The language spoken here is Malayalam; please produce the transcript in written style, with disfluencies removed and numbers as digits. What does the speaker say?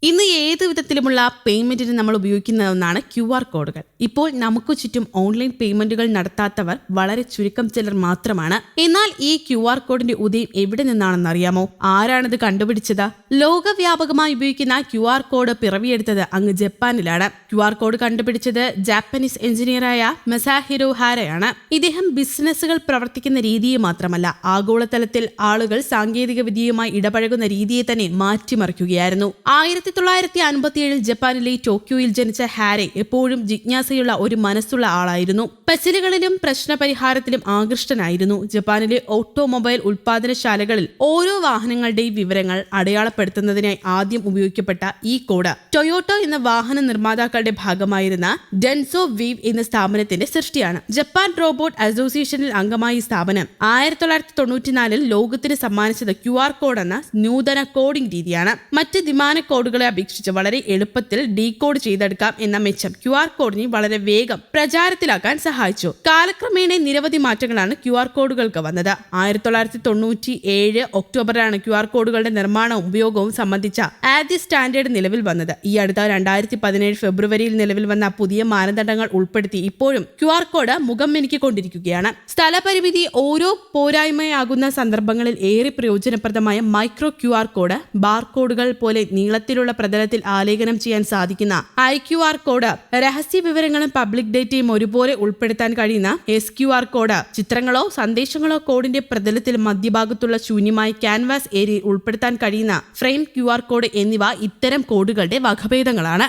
ഇന്ന് ഏത് വിധത്തിലുമുള്ള പേയ്മെന്റിന് നമ്മൾ ഉപയോഗിക്കുന്ന ഒന്നാണ് QR കോഡുകൾ. ഇപ്പോൾ നമുക്ക് ചുറ്റും ഓൺലൈൻ പേയ്മെന്റുകൾ നടത്താത്തവർ വളരെ ചുരുക്കം ചിലർ മാത്രമാണ്. എന്നാൽ ഈ QR കോഡിന്റെ ഉദയം എവിടെ നിന്നാണെന്ന് അറിയാമോ? ആരാണിത് കണ്ടുപിടിച്ചത്? ലോകവ്യാപകമായി ഉപയോഗിക്കുന്ന QR കോഡ് പിറവിയെടുത്തത് അങ്ങ് ജപ്പാനിലാണ്. QR കോഡ് കണ്ടുപിടിച്ചത് ജാപ്പനീസ് എഞ്ചിനീയറായ മസാഹിരോ ഹാരയാണ്. ഇദ്ദേഹം ബിസിനസ്സുകൾ പ്രവർത്തിക്കുന്ന രീതിയെ മാത്രമല്ല, ആഗോളതലത്തിൽ ആളുകൾ സാങ്കേതിക വിദ്യയുമായി ഇടപഴകുന്ന രീതിയെ തന്നെ മാറ്റിമറിക്കുകയായിരുന്നു. 1957 ജപ്പാനിലെ ടോക്കിയോയിൽ ജനിച്ച ഹാരെ എപ്പോഴും ജിജ്ഞാസയുള്ള ഒരു മനസ്സുള്ള ആളായിരുന്നു. പസിലുകളിലും പ്രശ്നപരിഹാരത്തിലും ആകൃഷ്ടനായിരുന്നു. ജപ്പാനിലെ ഓട്ടോമൊബൈൽ ഉൽപാദനശാലകളിൽ ഓരോ വാഹനങ്ങളുടെയും വിവരങ്ങൾ അടയാളപ്പെടുത്തുന്നതിനായി ആദ്യം ഉപയോഗിക്കപ്പെട്ട ഈ കോഡ് ടൊയോട്ടോ എന്ന വാഹന നിർമ്മാതാക്കളുടെ ഭാഗമായിരുന്ന ഡെൻസോ വീവ് എന്ന സ്ഥാപനത്തിന്റെ സൃഷ്ടിയാണ്. ജപ്പാൻ റോബോട്ട് അസോസിയേഷനിൽ അംഗമായ ഈ സ്ഥാപനം 1994 ലോകത്തിന് സമ്മാനിച്ചത് QR കോഡ് എന്ന നൂതന കോഡിംഗ് രീതിയാണ്. മറ്റ് വിമാന കോഡുകളെ അപേക്ഷിച്ച് വളരെ എളുപ്പത്തിൽ ഡീകോഡ് ചെയ്തെടുക്കാം എന്ന മെച്ചം QR കോഡിനെ വളരെ വേഗം പ്രചാരത്തിലാക്കാൻ സഹായിച്ചു. കാലക്രമേണ നിരവധി മാറ്റങ്ങളാണ് QR കോഡുകൾക്ക് വന്നത്. 1997 ഒക്ടോബറിലാണ് QR കോഡുകളുടെ നിർമ്മാണവും ഉപയോഗവും സംബന്ധിച്ച ആദ്യ സ്റ്റാൻഡേർഡ് നിലവിൽ വന്നത്. ഈ അടുത്ത 2017 ഫെബ്രുവരിയിൽ നിലവിൽ വന്ന പുതിയ മാനദണ്ഡങ്ങൾ ഉൾപ്പെടുത്തി ഇപ്പോഴും QR കോഡ് മുഖം മിനുക്കിക്കൊണ്ടിരിക്കുകയാണ്. സ്ഥലപരിമിതി ഓരോ പോരായ്മയാകുന്ന സന്ദർഭങ്ങളിൽ ഏറെ പ്രയോജനപ്രദമായ മൈക്രോ QR കോഡ്, ബാർകോഡുകൾ പോലെ നീളത്തിലുള്ള പ്രതലത്തിൽ ആലേഖനം ചെയ്യാൻ സാധിക്കുന്ന IQR കോഡ്, രഹസ്യ വിവരങ്ങളും പബ്ലിക് ഡേറ്റയും ഒരുപോലെ ഉൾപ്പെടുത്താൻ കഴിയുന്ന SQR കോഡ്, ചിത്രങ്ങളോ സന്ദേശങ്ങളോ കോഡിന്റെ പ്രതലത്തിൽ മധ്യഭാഗത്തുള്ള ശൂന്യമായ ക്യാൻവാസ് ഏരിയയിൽ ഉൾപ്പെടുത്താൻ കഴിയുന്ന ഫ്രെയിം QR കോഡ് എന്നിവ ഇത്തരം കോഡുകളുടെ വകഭേദങ്ങളാണ്.